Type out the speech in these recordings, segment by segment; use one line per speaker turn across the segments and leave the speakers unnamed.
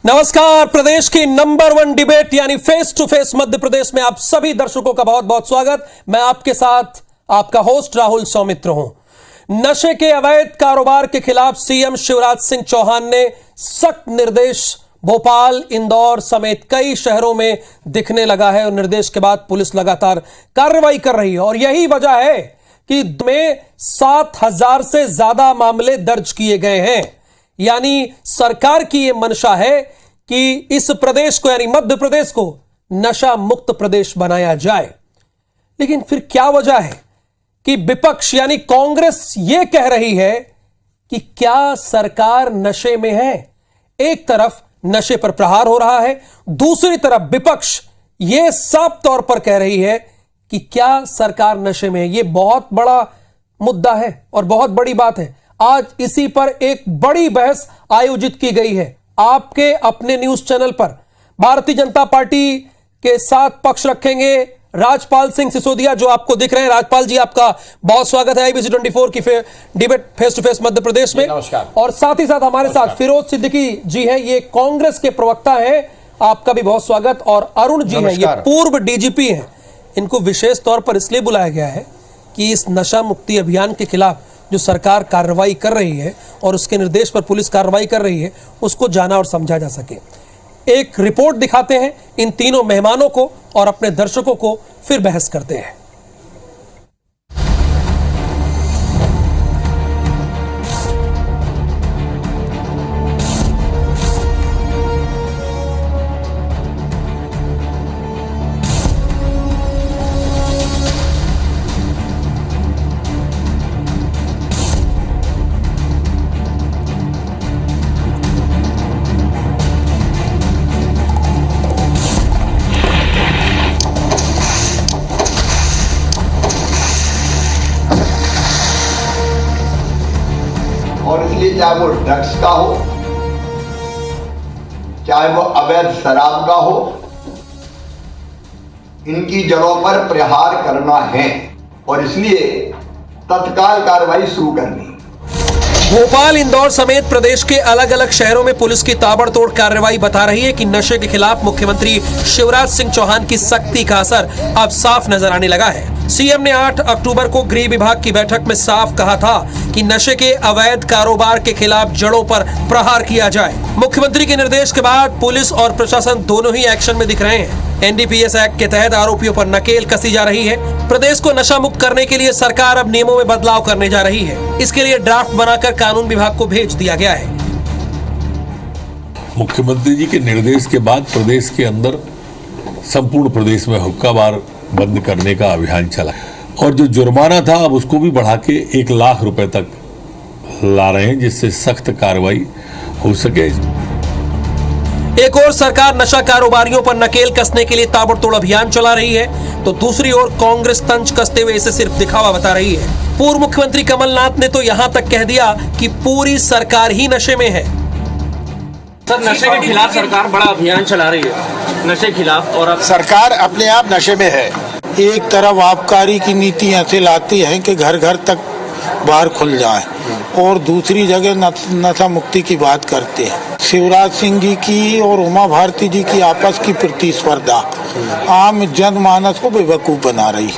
नमस्कार। प्रदेश की number 1 debate यानी face to face Madhya Pradesh में आप सभी दर्शकों का बहुत बहुत स्वागत। मैं आपके साथ आपका होस्ट राहुल सौमित्र हूं। नशे के अवैध कारोबार के खिलाफ सीएम शिवराज सिंह चौहान ने सख्त निर्देश भोपाल, इंदौर समेत कई शहरों में दिखने लगा है और निर्देश के बाद पुलिस लगातार कार्रवाई कर रही है और यही वजह है कि में 7,000 से ज्यादा मामले दर्ज किए गए हैं। यानी सरकार की यह मंशा है कि इस प्रदेश को यानी मध्य प्रदेश को नशा मुक्त प्रदेश बनाया जाए। लेकिन फिर क्या वजह है कि विपक्ष यानी कांग्रेस यह कह रही है कि क्या सरकार नशे में है? एक तरफ नशे पर प्रहार हो रहा है, दूसरी तरफ विपक्ष यह साफ तौर पर कह रही है कि क्या सरकार नशे में है। यह बहुत बड़ा मुद्दा है और बहुत बड़ी बात है। आज इसी पर एक बड़ी बहस आयोजित की गई है आपके अपने न्यूज चैनल पर। भारतीय जनता पार्टी के साथ पक्ष रखेंगे राजपाल सिंह सिसोदिया, जो आपको दिख रहे हैं। राजपाल जी, आपका बहुत स्वागत है IBC 24 की debate face to face Madhya Pradesh में। और साथ ही साथ हमारे साथ फिरोज सिद्दीकी जी हैं, ये कांग्रेस के प्रवक्ता हैं, आपका भी बहुत स्वागत। और अरुण जी हैं, ये पूर्व DGP हैं। इनको विशेष तौर पर इसलिए बुलाया गया है कि इस नशा मुक्ति अभियान के खिलाफ जो सरकार कार्रवाई कर रही है और उसके निर्देश पर पुलिस कार्रवाई कर रही है, उसको जाना और समझा जा सके। एक रिपोर्ट दिखाते हैं इन तीनों मेहमानों को और अपने दर्शकों को, फिर बहस करते हैं।
और इसलिए चाहे वो ड्रग्स का हो, चाहे वो अवैध शराब का हो, इनकी जड़ों पर प्रहार करना है और इसलिए तत्काल कार्रवाई शुरू करनी।
भोपाल, इंदौर समेत प्रदेश के अलग अलग शहरों में पुलिस की ताबड़तोड़ कार्रवाई बता रही है कि नशे के खिलाफ मुख्यमंत्री शिवराज सिंह चौहान की सख्ती का असर अब साफ नजर आने लगा है। सीएम ने 8 अक्टूबर को गृह विभाग की बैठक में साफ कहा था कि नशे के अवैध कारोबार के खिलाफ जड़ों पर प्रहार किया जाए। मुख्यमंत्री के निर्देश के बाद पुलिस और प्रशासन दोनों ही एक्शन में दिख रहे हैं। NDPS एक्ट के तहत आरोपियों पर नकेल कसी जा रही है। प्रदेश को नशा मुक्त करने के लिए सरकार अब नियमों में बदलाव करने जा रही है। इसके लिए ड्राफ्ट बनाकर कानून विभाग को भेज दिया गया है।
मुख्यमंत्री जी के निर्देश के बाद प्रदेश के अंदर संपूर्ण प्रदेश में हुक्का बार बंद करने का अभियान चला और जो जुर्माना था अब उसको भी बढ़ा के 1 लाख रुपए तक ला रहे हैं, जिससे सख्त कार्रवाई हो सके।
एक और सरकार नशा कारोबारियों पर नकेल कसने के लिए ताबड़तोड़ अभियान चला रही है, तो दूसरी ओर कांग्रेस तंज कसते हुए इसे सिर्फ दिखावा बता रही है। पूर्व मुख्यमंत्री कमलनाथ ने तो यहां तक कह दिया कि पूरी सरकार ही नशे में है।
सर, नशे के खिलाफ सरकार बड़ा अभियान चला रही है, नशे खिलाफ, और अब
सरकार अपने आप नशे में है। एक तरफ आबकारी की नीति ऐसे लाती है कि घर घर तक बार खुल जाए और दूसरी जगह नशा मुक्ति की बात करते हैं। शिवराज सिंह जी की और उमा भारती जी की आपस की प्रतिस्पर्धा आम जनमानस को बेवकूफ बना रही।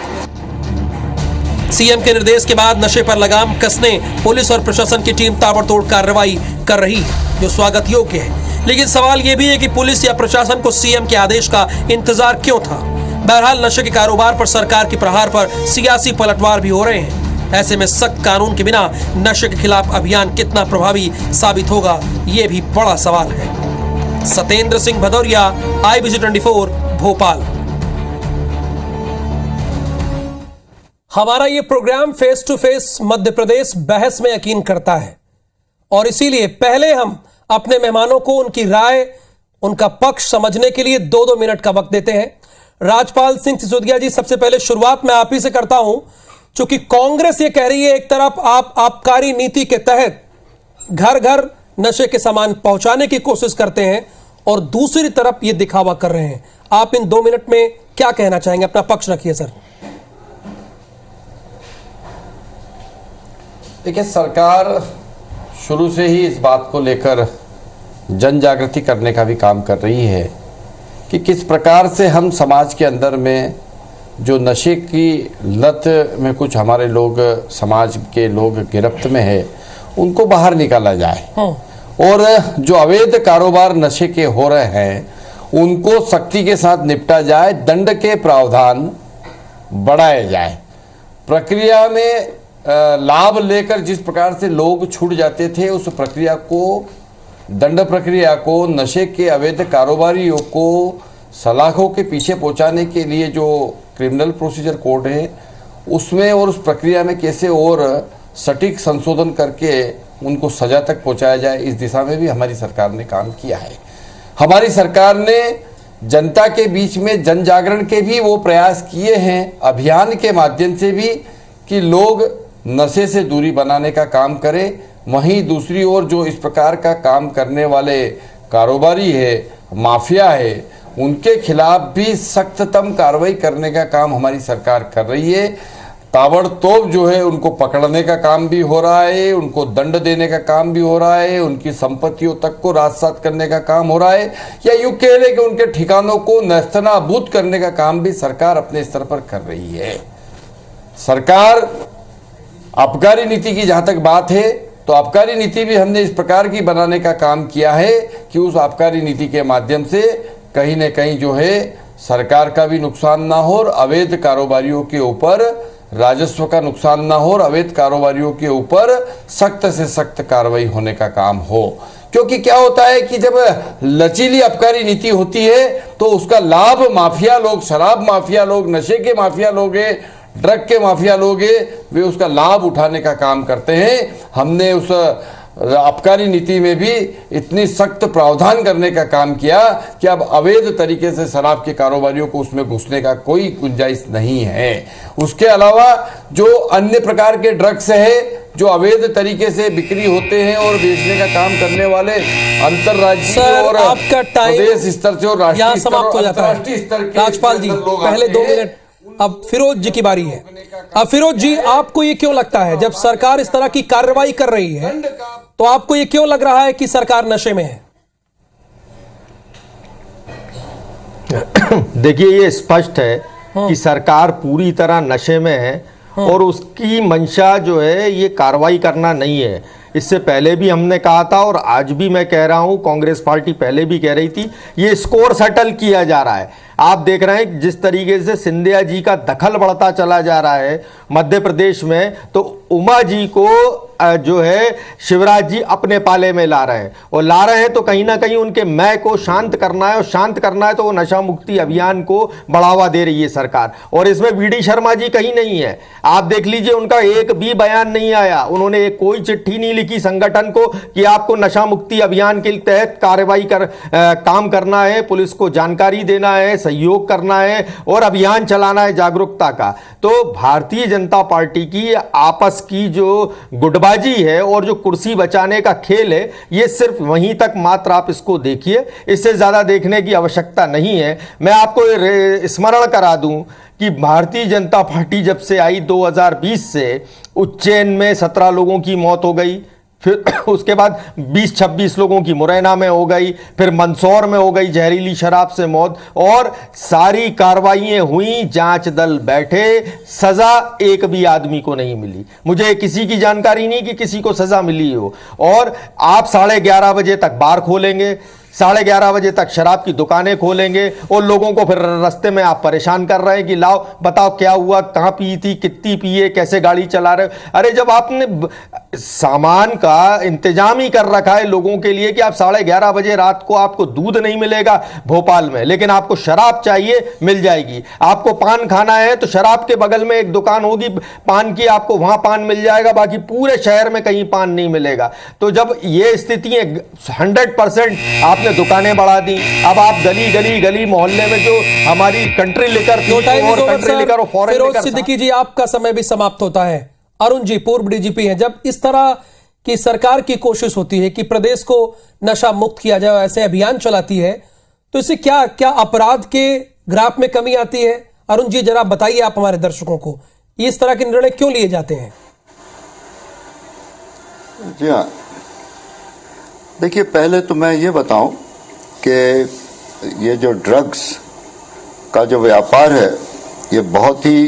सीएम के निर्देश के बाद नशे पर लगाम कसने पुलिस और प्रशासन की टीम ताबड़तोड़ कार्रवाई कर रही है, जो स्वागत योग्य है। लेकिन सवाल यह भी है कि पुलिस या प्रशासन को सीएम के आदेश का इंतजार क्यों था? बहरहाल नशे के कारोबार पर सरकार के प्रहार पर सियासी पलटवार भी हो रहे हैं। ऐसे में सख्त कानून के बिना नशे के खिलाफ अभियान कितना प्रभावी साबित होगा, यह भी बड़ा सवाल है। सत्येंद्र सिंह भदौरिया, IBC 24 भोपाल। हमारा ये programme face to face Madhya Pradesh बहस में यकीन करता है और इसीलिए पहले हम अपने मेहमानों को उनकी राय, उनका पक्ष समझने के लिए 2-2 मिनट का वक्त देते हैं। राजपाल सिंह सिसोदिया जी, सबसे पहले शुरुआत मैं आप ही से करता हूं, क्योंकि कांग्रेस ये कह रही है एक तरफ आप आबकारी नीति के तहत घर घर नशे के सामान पहुंचाने की कोशिश करते हैं और दूसरी तरफ ये दिखावा कर रहे हैं। आप इन 2 मिनट में क्या कहना चाहेंगे? अपना पक्ष रखिए सर।
देखिए, सरकार शुरू से ही इस बात को लेकर जन जागृति करने का भी काम कर रही है कि किस प्रकार से हम समाज के अंदर में जो नशे की लत में कुछ हमारे लोग, समाज के लोग गिरफ्त में है, उनको बाहर निकाला जाए और जो अवैध कारोबार नशे के हो रहे हैं उनको सख्ती के साथ निपटा जाए, दंड के प्रावधान बढ़ाए जाए। प्रक्रिया में लाभ लेकर जिस प्रकार से लोग छूट जाते थे, उस प्रक्रिया को, दंड प्रक्रिया को, नशे के अवैध कारोबारियों को सलाखों के पीछे पहुंचाने के लिए जो क्रिमिनल प्रोसीजर कोड है उसमें और उस प्रक्रिया में कैसे और सटीक संशोधन करके उनको सजा तक पहुंचाया जाए, इस दिशा में भी हमारी सरकार ने काम किया है। हमारी सरकार ने जनता के बीच में जन जागरण के भी वो प्रयास किए हैं, अभियान के माध्यम से भी, कि लोग नशे से दूरी बनाने का काम करें। वहीं दूसरी ओर जो इस प्रकार का काम करने वाले कारोबारी है, माफिया है, उनके खिलाफ भी सख्ततम कार्रवाई करने का काम हमारी सरकार कर रही है। ताबड़तोड़ जो है उनको पकड़ने का काम भी हो रहा है, उनको दंड देने का काम भी हो रहा है, उनकी संपत्तियों तक को राजसात करने का काम हो रहा है, या यूं कह लें कि उनके ठिकानों को नेस्तनाबूद करने का काम भी सरकार अपने स्तर पर कर रही है। सरकार आबकारी नीति की जहां तक बात है तो आबकारी नीति भी हमने इस प्रकार की बनाने का काम किया है कि उस आबकारी नीति के माध्यम से कहीं न कहीं जो है सरकार का भी नुकसान ना हो और अवैध कारोबारियों के ऊपर राजस्व का नुकसान ना हो और अवैध कारोबारियों के ऊपर सख्त से सख्त कार्रवाई होने का काम हो। क्योंकि क्या होता है कि जब लचीली आबकारी नीति होती है तो उसका लाभ माफिया लोग, शराब माफिया लोग, नशे के माफिया लोग हैं, ड्रग के माफिया लोग हैं, वे उसका लाभ उठाने का काम करते हैं। हमने उस आबकारी नीति में भी इतनी सख्त प्रावधान करने का काम किया कि अब अवैध तरीके से शराब के कारोबारियों को उसमें घुसने का कोई गुंजाइश नहीं है। उसके अलावा जो अन्य प्रकार के ड्रग्स है जो अवैध तरीके से बिक्री होते हैं और बेचने का काम करने वाले अंतरराज्यीय और प्रदेश स्तर से और राष्ट्रीय स्तर के
राजपाल जी, पहले 2 मिनट, अब फिरोज जी की बारी है। अब फिरोज जी, आपको ये क्यों लगता है, जब सरकार इस तरह की कार्रवाई कर रही है तो आपको ये क्यों लग रहा है कि सरकार नशे में है?
देखिए, ये स्पष्ट है कि सरकार पूरी तरह नशे में है और उसकी मंशा जो है ये कार्रवाई करना नहीं है। इससे पहले भी हमने कहा था और आज भी मैं कह रहा हूं, कांग्रेस पार्टी पहले भी कह रही थी, ये स्कोर सेटल किया जा रहा है। आप देख रहे हैं जिस तरीके से सिंधिया जी का दखल बढ़ता चला जा रहा है मध्य प्रदेश में, तो उमा जी को जो है शिवराज जी अपने पाले में ला रहे हैं और ला रहे हैं तो कहीं ना कहीं उनके मैं को शांत करना है और शांत करना है तो वो नशा मुक्ति अभियान को बढ़ावा दे रही है सरकार। और इसमें वीडी शर्मा जी कहीं नहीं है। आप देख लीजिए, उनका एक भी बयान नहीं आया, उन्होंने कोई चिट्ठी नहीं लिखी संगठन को कि आपको नशा मुक्ति अभियान के तहत कार्रवाई काम करना है, पुलिस को जानकारी देना है, सहयोग करना है और अभियान चलाना है जागरूकता का। तो भारतीय जनता पार्टी की आपस की जो गुटबाजी है और जो कुर्सी बचाने का खेल है, ये सिर्फ वहीं तक मात्र आप इसको देखिए, इससे ज्यादा देखने की आवश्यकता नहीं है। मैं आपको स्मरण करा दूं कि भारतीय जनता पार्टी जब से आई 2020 से उज्जैन में 17 लोगों की मौत हो गई, फिर उसके बाद 20-26 लोगों की मुरैना में हो गई, फिर मंदसौर में हो गई जहरीली शराब से मौत, और सारी कार्रवाइयां हुई, जांच दल बैठे, सजा एक भी आदमी को नहीं मिली। मुझे किसी की जानकारी नहीं कि किसी को सजा मिली हो। और आप 11:30 बजे तक बार खोलेंगे, 11:30 बजे तक शराब की दुकानें खोलेंगे और लोगों को फिर रास्ते में आप परेशान कर रहे हैं कि लाओ बताओ क्या हुआ, कहां पी थी, कितनी पिए, कैसे गाड़ी चला रहे हो। अरे जब आपने सामान का इंतजाम ही कर रखा है लोगों के लिए कि आप 11:30 बजे रात को आपको दूध नहीं मिलेगा भोपाल में, लेकिन आपको शराब चाहिए, मिल जाएगी। आपको पान खाना है तो शराब के बगल में एक दुकान होगी पान की, आपको वहां पान मिल जाएगा, बाकी पूरे शहर में कहीं पान नहीं मिलेगा। तो जब ये स्थिति है 100% आपने दुकानें बढ़ा दी, अब आप गली मोहल्ले में जो हमारी कंट्री लिकर और कंट्री लिकर और फॉरेन लिकर।
सिद्दीकी जी, आपका समय भी समाप्त होता है। अरुण जी, पूर्व डीजीपी हैं, जब इस तरह की सरकार की कोशिश होती है कि प्रदेश को नशा मुक्त किया जाए, ऐसे अभियान चलाती है, तो इससे क्या क्या अपराध के ग्राफ में कमी आती है? अरुण जी, जरा बताइए आप हमारे दर्शकों को, इस तरह के निर्णय क्यों लिए जाते हैं?
जी हाँ, देखिए, पहले तो मैं ये बताऊं कि ये जो ड्रग्स का जो व्यापार है ये बहुत ही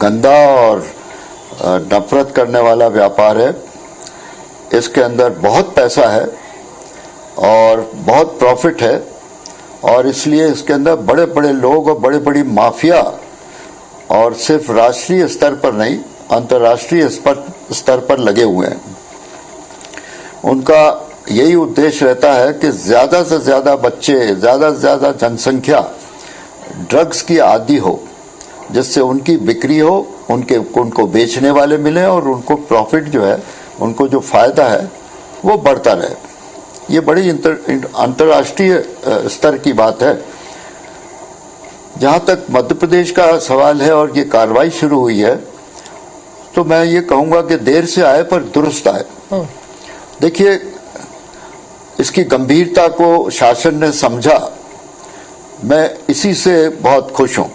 गंदा और नफरत करने वाला व्यापार है। इसके अंदर बहुत पैसा है और बहुत प्रॉफिट है, और इसलिए इसके अंदर बड़े बड़े लोग और बड़े बड़ी माफिया, और सिर्फ राष्ट्रीय स्तर पर नहीं अंतर्राष्ट्रीय स्तर पर लगे हुए हैं। उनका यही उद्देश्य रहता है कि ज़्यादा से ज़्यादा बच्चे, ज़्यादा से ज़्यादा जनसंख्या ड्रग्स की आदी हो, जिससे उनकी बिक्री हो, उनको बेचने वाले मिले और उनको प्रॉफिट जो है, उनको जो फ़ायदा है वो बढ़ता रहे। ये बड़ी अंतर्राष्ट्रीय स्तर की बात है। जहाँ तक मध्य प्रदेश का सवाल है और ये कार्रवाई शुरू हुई है, तो मैं ये कहूँगा कि देर से आए पर दुरुस्त आए। देखिए, इसकी गंभीरता को शासन ने समझा, मैं इसी से बहुत खुश हूँ,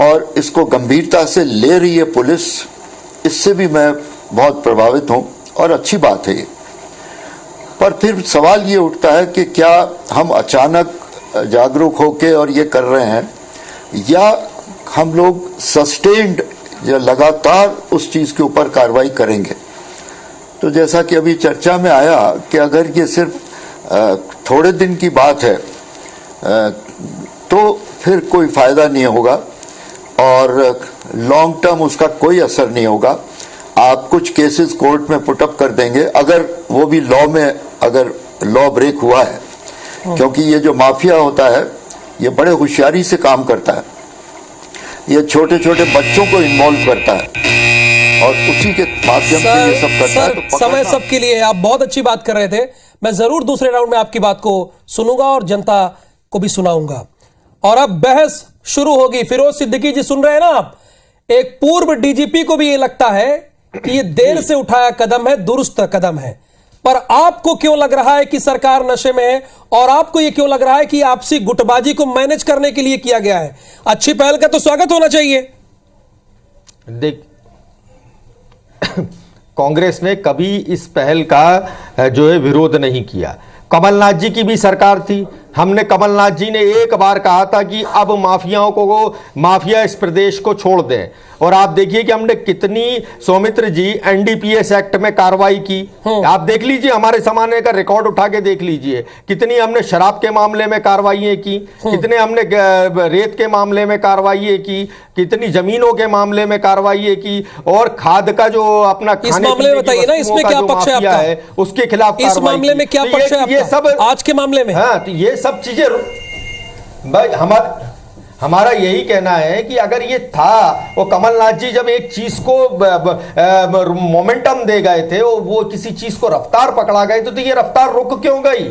और इसको गंभीरता से ले रही है पुलिस, इससे भी मैं बहुत प्रभावित हूँ और अच्छी बात है ये। पर फिर सवाल ये उठता है कि क्या हम अचानक जागरूक होके और ये कर रहे हैं, या हम लोग सस्टेन्ड या लगातार उस चीज़ के ऊपर कार्रवाई करेंगे। तो जैसा कि अभी चर्चा में आया कि अगर ये सिर्फ थोड़े दिन की बात है तो फिर कोई फ़ायदा नहीं होगा और लॉन्ग टर्म उसका कोई असर नहीं होगा। आप कुछ केसेस कोर्ट में पुटअप कर देंगे, अगर वो भी लॉ में, अगर लॉ ब्रेक हुआ है, क्योंकि ये जो माफिया होता है ये बड़े होशियारी से काम करता है। ये छोटे छोटे बच्चों को इन्वॉल्व करता है और उसी के माध्यम से ये सब करता है। तो
समय सबके लिए, आप बहुत अच्छी बात कर रहे थे। मैं जरूर दूसरे राउंड में आपकी बात को सुनूंगा और जनता को भी सुनाऊंगा। और अब बहस शुरू होगी। फिरोज सिद्दीकी जी, सुन रहे हैं ना आप? एक पूर्व डीजीपी को भी ये लगता है कि ये देर से उठाया कदम है, दुरुस्त कदम है। पर आपको क्यों लग रहा है कि सरकार नशे में है, और आपको यह क्यों लग रहा है कि आपसी गुटबाजी को मैनेज करने के लिए किया गया है? अच्छी पहल का तो स्वागत होना चाहिए।
देख, कांग्रेस ने कभी इस पहल का जो है विरोध नहीं किया। कमलनाथ जी की भी सरकार थी, हमने कमलनाथ जी ने एक बार कहा था कि अब माफिया इस प्रदेश को छोड़ दें, और आप देखिए कि हमने कितनी, सौमित्र जी, एनडीपीएस एक्ट में कार्रवाई की। आप देख लीजिए, हमारे सामने का रिकॉर्ड उठा के देख लीजिए, कितनी हमने शराब के मामले में कार्रवाई की, कितने हमने रेत के मामले में कार्रवाई की, कितनी जमीनों के मामले में कार्रवाई की, और खाद का जो अपना
इस मामले में बताइए ना, इसमें क्या पक्ष है आपका?
उसके खिलाफ
इस मामले में क्या पक्ष है आपका?
ये सब
आज के मामले में,
हाँ, तो ये सब चीजें भाई हमारा यही कहना है कि अगर ये था, वो कमलनाथ जी जब एक चीज को मोमेंटम दे गए थे, वो किसी चीज को रफ्तार पकड़ा गए, तो ये रफ्तार रुक क्यों गई?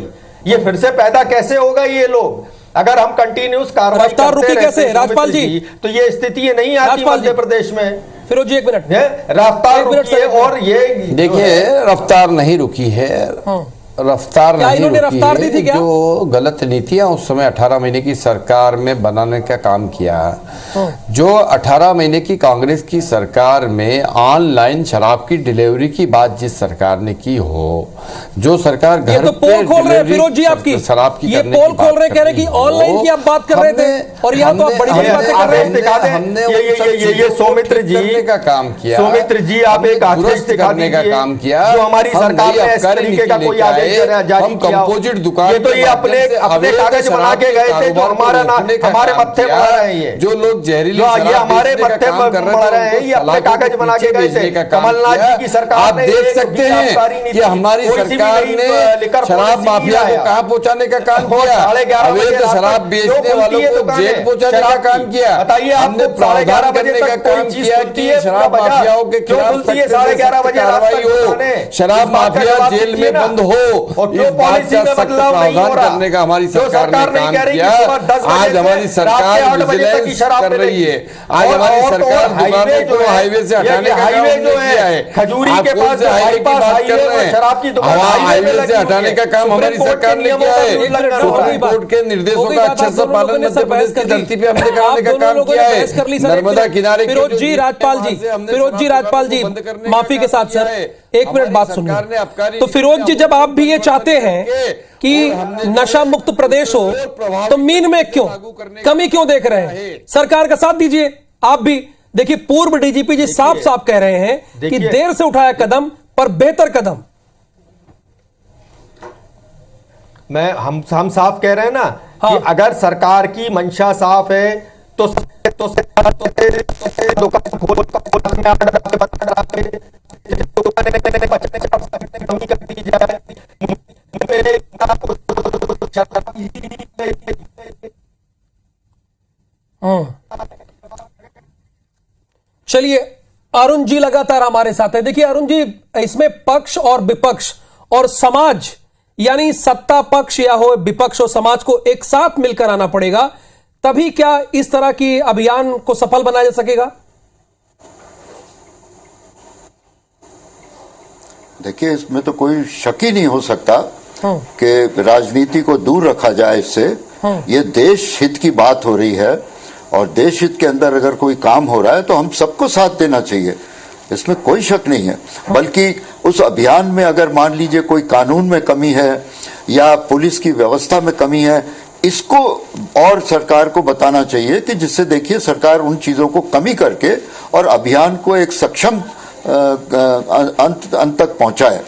ये फिर से पैदा कैसे होगा? ये लोग अगर हम कंटिन्यूस कार्रवाई करते रहते कैसे राजपाल जी, तो ये स्थिति नहीं आती मध्य प्रदेश में।
फिरोज जी, एक मिनट,
रफ्तार रुकी है। और ये
देखिए, रफ्तार नहीं रुकी है, रफ्तार नहीं रुकी है। जो गलत नीतियां उस समय 18 महीने की सरकार में बनाने का काम किया, जो 18 महीने की कांग्रेस की सरकार में ऑनलाइन शराब की डिलीवरी की बात जिस सरकार ने की हो, जो सरकार घर
तो पोल खोल रहे हैं फिरोज जी, आपकी
शराब की
ये पोल खोल रहे, कह रहे कि ऑनलाइन की आप बात कर रहे थे, और यहाँ तो आप बड़ी बड़ी बातें कर रहे हैं।
हमने ये सौमित्र जी
का काम किया,
सौमित्र जी आप एक आदेश दिखाने का काम किया, जो हमारी सरकार ने इस तरीके का कोई आदेश जारी किया।
कंपोजिट दुकान,
ये तो ये अपने कागज बना के गए थे, जो हमारे मत्थे पड़ रहे हैं। ये
जो लोग जहरीली
ये हमारे मत्थे पड़ रहे हैं, ये अपने कागज बना के गए थे। कमलनाथ जी की सरकार,
आप देख सकते हैं कि हमारी सरकार ने शराब माफिया को कहां पहुंचाने का काम किया, अवैध शराब बेचने वालों को जेल पहुंचाने का काम किया।
बताइए,
हमने प्रावधान करने का काम किया कि शराब माफियाओं के खिलाफ 11:30 बजे कार्रवाई हो, शराब माफिया जेल में बंद हो,
और क्यों
इस बात
पॉलिसी
का
में
सख्त
बदलाव नहीं हो
प्रावधान
रहा?
करने का हमारी
जो
सरकार ने
नहीं
काम
कह रही
किया।
कि सुबह 10 बजे
आज
से
हमारी
रात के
सरकार
8 बजे तक की
विजिलेंस
शराब
कर रही है। आज हमारी सरकार दुकानों को हाईवे से हटाने का काम
जो
किया है।
खजूरी के पास
हाईवे की बात कर रहे हैं,
शराब की दुकान
हाईवे से हटाने का काम हमारी सरकार ने किया है। सुप्रीम कोर्ट के निर्देशों का अच्छे से पालन मध्य प्रदेश की धरती पे हमने कराने का काम किया है। नर्मदा किनारे
फिरोज जी राजपाल जी माफी के साथ सर एक मिनट बात सुनिए। तो फिरोज जी, जब आप भी ये चाहते हैं कि नशा मुक्त प्रदेश हो, तो मीन में क्यों कमी क्यों देख रहे हैं? सरकार का साथ दीजिए आप भी। देखिए, पूर्व डीजीपी जी साफ साफ कह रहे हैं कि देर से उठाया कदम पर बेहतर कदम।
हम साफ कह रहे हैं ना कि अगर सरकार की मंशा साफ है तो दुकान खोल कमी कर दी जाए।
चलिए, अरुण जी लगातार हमारे साथ है। देखिए अरुण जी, इसमें पक्ष और विपक्ष और समाज, यानी सत्ता पक्ष या हो विपक्ष और समाज को एक साथ मिलकर आना पड़ेगा, तभी क्या इस तरह की अभियान को सफल बनाया जा सकेगा?
देखिए, इसमें तो कोई शक ही नहीं हो सकता कि राजनीति को दूर रखा जाए इससे। ये देश हित की बात हो रही है और देश हित के अंदर अगर कोई काम हो रहा है तो हम सबको साथ देना चाहिए, इसमें कोई शक नहीं है। बल्कि उस अभियान में अगर मान लीजिए कोई कानून में कमी है या पुलिस की व्यवस्था में कमी है, इसको और सरकार को बताना चाहिए कि जिससे देखिए सरकार उन चीजों को कमी करके और अभियान को एक सक्षम अंत तक पहुंचाए।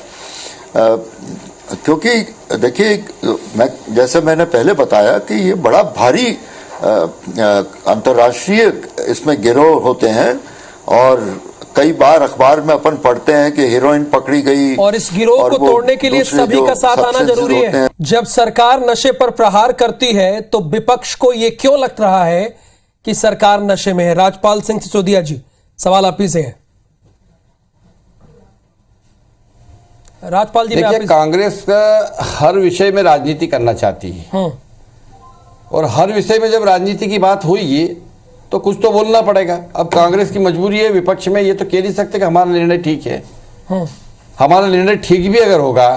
क्योंकि देखिए, जैसे मैंने पहले बताया कि ये बड़ा भारी अंतर्राष्ट्रीय इसमें गिरोह होते हैं और कई बार अखबार में अपन पढ़ते हैं कि हीरोइन पकड़ी गई,
और इस गिरोह को तोड़ने के लिए सभी का साथ आना जरूरी है। जब सरकार नशे पर प्रहार करती है तो विपक्ष को यह क्यों लग रहा है कि सरकार नशे में है? राजपाल सिंह सिसोदिया जी, सवाल आप ही से है। राजपाल जी,
देखिए, कांग्रेस हर विषय में राजनीति करना चाहती है और हर विषय में जब राजनीति की बात हुई तो कुछ तो बोलना पड़ेगा। अब कांग्रेस की मजबूरी है, विपक्ष में ये तो कह नहीं सकते कि हमारा निर्णय ठीक है। हमारा निर्णय ठीक भी अगर होगा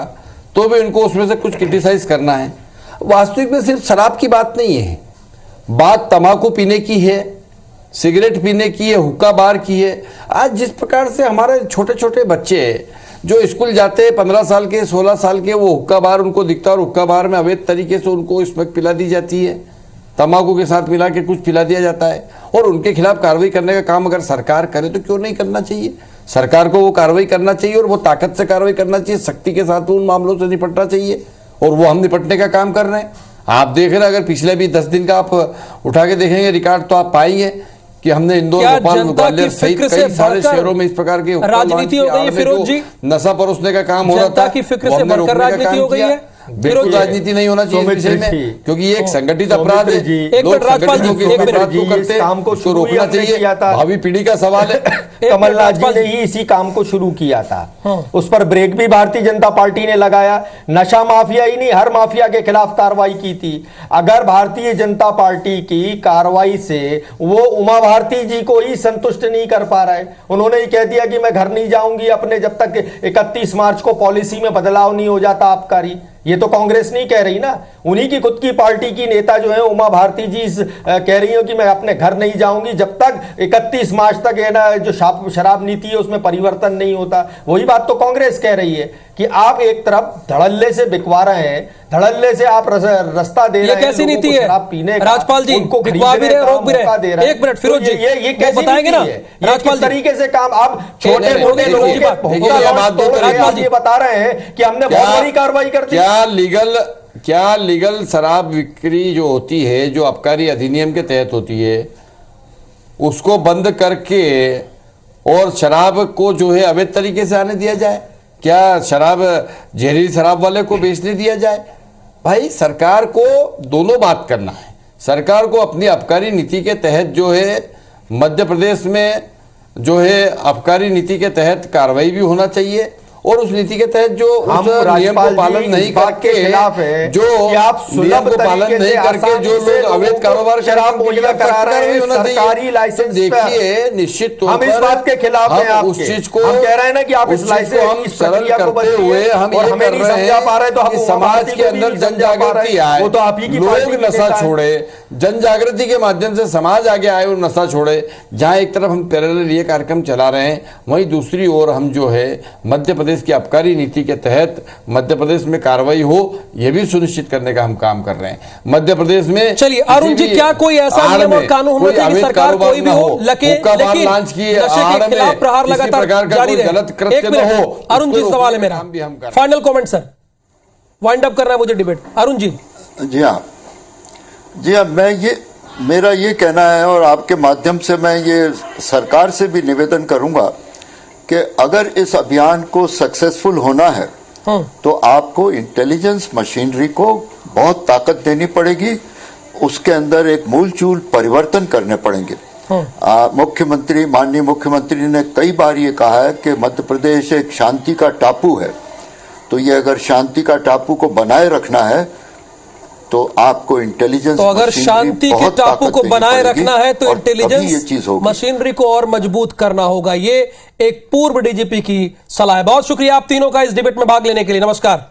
तो भी उनको उसमें से कुछ क्रिटिसाइज करना है। वास्तविक में सिर्फ शराब की बात नहीं है, बात तंबाकू पीने की है, सिगरेट पीने की है, हुक्का बार की है। आज जिस प्रकार से हमारे छोटे छोटे बच्चे जो स्कूल जाते हैं 15 साल के 16 साल के, वो हुक्का बार उनको दिखता है और हुक्का बार में अवैध तरीके से उनको स्मोक पिला दी जाती है, तंबाकू के साथ मिला के कुछ पिला दिया जाता है। और उनके खिलाफ कार्रवाई करने का काम अगर सरकार करे तो क्यों नहीं करना चाहिए? सरकार को वो कार्रवाई करना चाहिए और वो ताकत से कार्रवाई करना चाहिए, सख्ती के साथ उन मामलों से निपटना चाहिए और वो हम निपटने का काम कर रहे हैं। आप देख रहे हैं, अगर पिछले भी 10 दिन का आप उठा के देखेंगे रिकॉर्ड तो आप पाएंगे कि हमने इंदौर, भोपाल, ग्वालियर सहित कई सारे शहरों में इस प्रकार की
राजनीति हो गई है। फिरोज जी,
नशा परोसने का काम हो रहा था,
जनता की फिक्र से बढ़कर राजनीति हो गई है।
बिल्कुल राजनीति नहीं होना चाहिए इस विषय में, क्योंकि ये एक संगठित अपराध है। लोग संगठित अपराध को करते हैं, उसको रोकना चाहिए। भावी पीढ़ी का सवाल है।
कमलनाथ जी ने ही इसी काम को शुरू किया था, उस पर ब्रेक भी भारतीय जनता पार्टी ने लगाया। नशा माफिया ही नहीं, हर माफिया के खिलाफ कार्रवाई की थी। अगर भारतीय जनता पार्टी की कार्रवाई से वो उमा भारती जी को ही संतुष्ट नहीं कर पा रहा है, उन्होंने ही कह दिया कि मैं घर नहीं जाऊंगी अपने जब तक 31 मार्च को पॉलिसी में बदलाव नहीं हो जाता आबकारी। ये तो कांग्रेस नहीं कह रही ना, उन्हीं की खुद की पार्टी की नेता जो है उमा भारती जी कह रही हो कि मैं अपने घर नहीं जाऊंगी जब तक 31 मार्च तक है ना जो शराब नीति है उसमें परिवर्तन नहीं होता। वही बात तो कांग्रेस कह रही है कि आप एक तरफ धड़ल्ले से बिकवा रहे हैं, धड़ल्ले से आप रास्ता दे रहे हैं,
कैसी नीति है
शराब पीने का,
राजपाल जी?
उनको
बिकवा भी रहे, रोक भी रहे। एक मिनट फिरोज जी,
ये कैसी
बताएंगे ना
राजपाल तरीके से काम? आप छोटे मोटे लोगों के बता रहे हैं कि हमने बहुत बड़ी कार्रवाई कर दी।
क्या लीगल शराब बिक्री जो होती है, जो आबकारी अधिनियम के तहत होती है, उसको बंद करके और शराब को जो है अवैध तरीके से आने दिया जाए? क्या शराब जहरीली शराब वाले को बेचने दिया जाए? भाई, सरकार को दोनों बात करना है। सरकार को अपनी आबकारी नीति के तहत जो है मध्य प्रदेश में जो है आबकारी नीति के तहत कार्रवाई भी होना चाहिए और उस नीति के तहत जो उस नियम को पालन नहीं करके
खिलाफ है
जो
कि आप
नियम को पालन नहीं करके जो लोग अवैध कारोबार
शराब मुहैया करा रहे हैं सरकारी लाइसेंस,
देखिए निश्चित तौर पर
हम इस बात के खिलाफ हैं।
हम उस चीज को
हम कह रहे हैं ना कि आप इस लाइसेंस
हम सरल करते हुए हम ये कर रहे हैं
तो
कि समाज के अंदर जन जागृति आए,
वो तो आप ही की
लोग नशा छोड़े, जन जागृति के माध्यम से समाज आगे आए और नशा छोड़े। जहां एक तरफ हम पैरेलल ये कार्यक्रम चला रहे हैं, वहीं दूसरी ओर हम जो है मध्य प्रदेश की आबकारी नीति के तहत मध्य प्रदेश में कार्रवाई हो, यह भी सुनिश्चित करने का हम काम कर रहे हैं। मध्य प्रदेश में
चलिए अरुण जी, क्या कोई ऐसा नियम और कानून होना चाहिए कि सरकार कोई भी हो लेकिन नशे के खिलाफ प्रहार लगातार जारी रहे?
गलत कृत्य न हो।
अरुण जी, सवाल है मेरा, final comment sir, wind up करना है मुझे डिबेट। अरुण जी।
जी हाँ, मेरा ये कहना है और आपके माध्यम से मैं ये सरकार से भी निवेदन करूंगा कि अगर इस अभियान को सक्सेसफुल होना है तो आपको इंटेलिजेंस मशीनरी को बहुत ताकत देनी पड़ेगी, उसके अंदर एक मूलचूल परिवर्तन करने पड़ेंगे। माननीय मुख्यमंत्री ने कई बार ये कहा है कि मध्य प्रदेश एक शांति का टापू है, तो ये अगर शांति का टापू को बनाए रखना है तो आपको इंटेलिजेंस,
तो अगर शांति के टापू को बनाए रखना है तो इंटेलिजेंस मशीनरी को और मजबूत करना होगा। ये एक पूर्व डीजीपी की सलाह है। बहुत शुक्रिया आप तीनों का इस डिबेट में भाग लेने के लिए। नमस्कार।